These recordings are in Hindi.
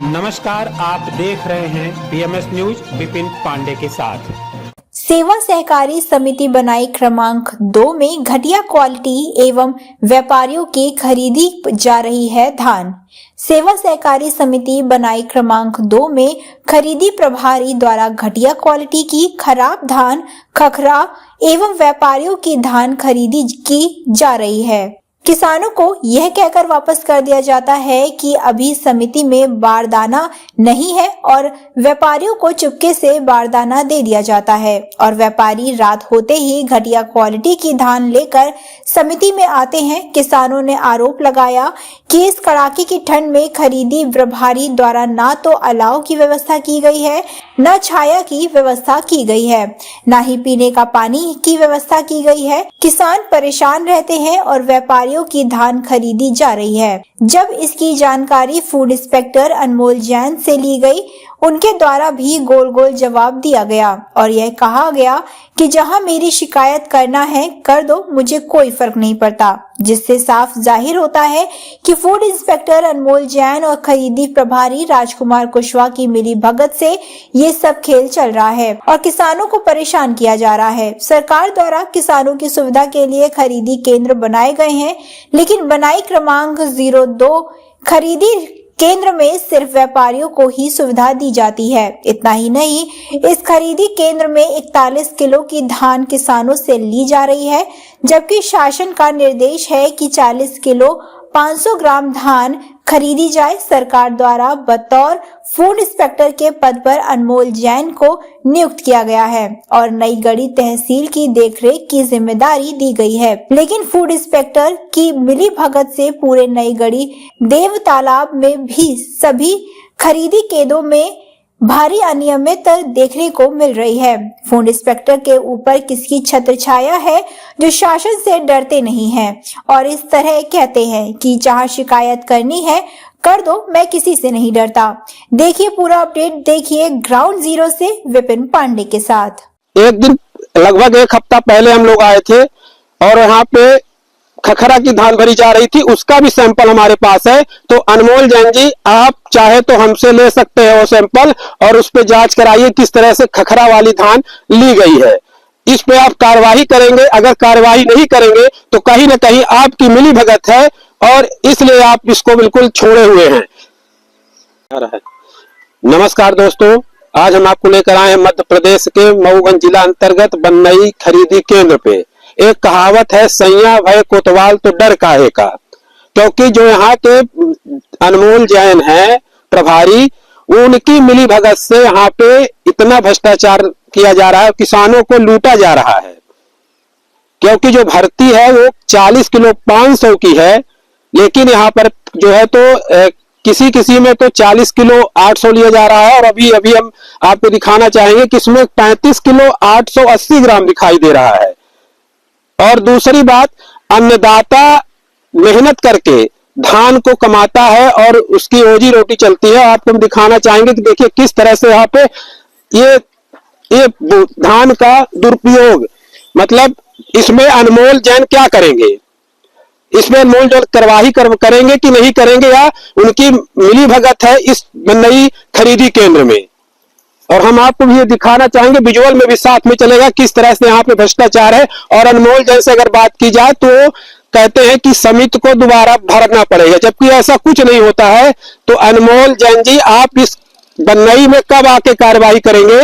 नमस्कार, आप देख रहे हैं बीएमएस न्यूज विपिन पांडे के साथ। सेवा सहकारी समिति बनाई क्रमांक 2 में घटिया क्वालिटी एवं व्यापारियों की खरीदी जा रही है धान। सेवा सहकारी समिति बनाई क्रमांक 2 में खरीदी प्रभारी द्वारा घटिया क्वालिटी की खराब धान खखरा एवं व्यापारियों की धान खरीदी की जा रही है। किसानों को यह कहकर वापस कर दिया जाता है कि अभी समिति में बारदाना नहीं है और व्यापारियों को चुपके से बारदाना दे दिया जाता है और व्यापारी रात होते ही घटिया क्वालिटी की धान लेकर समिति में आते हैं। किसानों ने आरोप लगाया कि इस कड़ाके की ठंड में खरीदी प्रभारी द्वारा ना तो अलाव की व्यवस्था की गई है, न छाया की व्यवस्था की गई है, न ही पीने का पानी की व्यवस्था की गई है। किसान परेशान रहते हैं और व्यापारी की धान खरीदी जा रही है। जब इसकी जानकारी फूड इंस्पेक्टर अनमोल जैन से ली गई, उनके द्वारा भी गोल गोल जवाब दिया गया और यह कहा गया कि जहां मेरी शिकायत करना है कर दो, मुझे कोई फर्क नहीं पड़ता, जिससे साफ जाहिर होता है कि फूड इंस्पेक्टर अनमोल जैन और खरीदी प्रभारी राजकुमार कुशवाहा की मिली भगत से ये सब खेल चल रहा है और किसानों को परेशान किया जा रहा है। सरकार द्वारा किसानों की सुविधा के लिए खरीदी केंद्र बनाए गए हैं, लेकिन बनाई क्रमांक 02 खरीदी केंद्र में सिर्फ व्यापारियों को ही सुविधा दी जाती है। इतना ही नहीं, इस खरीदी केंद्र में 41 किलो की धान किसानों से ली जा रही है, जबकि शासन का निर्देश है कि 40 किलो 500 ग्राम धान खरीदी जाए। सरकार द्वारा बतौर फूड इंस्पेक्टर के पद पर अनमोल जैन को नियुक्त किया गया है और नई गढ़ी तहसील की देखरेख की जिम्मेदारी दी गई है, लेकिन फूड इंस्पेक्टर की मिली भगत से पूरे नई गढ़ी देव तालाब में भी सभी खरीदी केंद्रों में भारी अनियमित देखने को मिल रही है। फूड इंस्पेक्टर के ऊपर किसकी छत्र छाया है जो शासन से डरते नहीं हैं और इस तरह कहते हैं कि जहां शिकायत करनी है कर दो, मैं किसी से नहीं डरता। देखिए पूरा अपडेट, देखिए ग्राउंड जीरो से विपिन पांडे के साथ। एक दिन लगभग एक हफ्ता पहले हम लोग आए थे और यहाँ पे खखरा की धान भरी जा रही थी, उसका भी सैंपल हमारे पास है। तो अनमोल जैन जी, आप चाहे तो हमसे ले सकते हैं वो सैंपल और उस पे जांच कराइए किस तरह से खखरा वाली धान ली गई है। इस पे आप कार्रवाई करेंगे, अगर कार्रवाई नहीं करेंगे तो कहीं ना कहीं आपकी मिली भगत है और इसलिए आप इसको बिल्कुल छोड़े हुए हैं। नमस्कार दोस्तों, आज हम आपको लेकर आए हैं मध्य प्रदेश के मऊगंज जिला अंतर्गत बन्नई खरीदी केंद्र पे। एक कहावत है, सैया भय कोतवाल तो डर काहे का। क्योंकि जो यहाँ के अनमोल जैन है प्रभारी, उनकी मिली भगत से यहाँ पे इतना भ्रष्टाचार किया जा रहा है, किसानों को लूटा जा रहा है। क्योंकि जो भर्ती है वो 40 किलो 500 की है, लेकिन यहाँ पर जो है तो किसी किसी में तो 40 किलो 800 लिया जा रहा है और अभी हम आपको दिखाना चाहेंगे कि इसमें 35 किलो 880 ग्राम दिखाई दे रहा है। और दूसरी बात, अन्नदाता मेहनत करके धान को कमाता है और उसकी रोजी रोटी चलती है। आपको हम दिखाना चाहेंगे कि देखिए किस तरह से यहाँ पे ये धान का दुरुपयोग, मतलब इसमें अनमोल जैन क्या करेंगे, इसमें अनमोल जैन कार्रवाई करेंगे कि नहीं करेंगे, या उनकी मिली भगत है इस नई खरीदी केंद्र में। और हम आपको भी ये दिखाना चाहेंगे, विजुअल में भी साथ में चलेगा किस तरह से यहाँ पे भ्रष्टाचार है। और अनमोल जैन से अगर बात की जाए तो कहते हैं कि समिति को दोबारा भरना पड़ेगा, जबकि ऐसा कुछ नहीं होता है। तो अनमोल जैन जी, आप इस बन्नई में कब आके कार्रवाई करेंगे?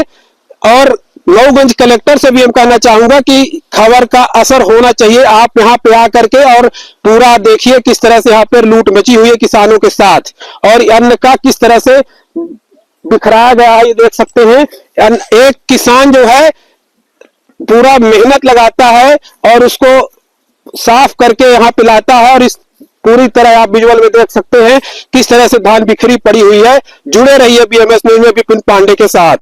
और मऊगंज कलेक्टर से भी हम कहना चाहूंगा कि खबर का असर होना चाहिए, आप यहाँ पे आकर के और पूरा देखिए किस तरह से यहाँ पे लूट मची हुई है किसानों के साथ और अन्न का किस तरह से बिखराया गया है। ये देख सकते हैं, एक किसान जो है पूरा मेहनत लगाता है और उसको साफ करके यहाँ पिलाता है और इस पूरी तरह आप विजुअल में देख सकते हैं किस तरह से धान बिखरी पड़ी हुई है। जुड़े रहिए बीएमएस न्यूज में विपिन पांडे के साथ।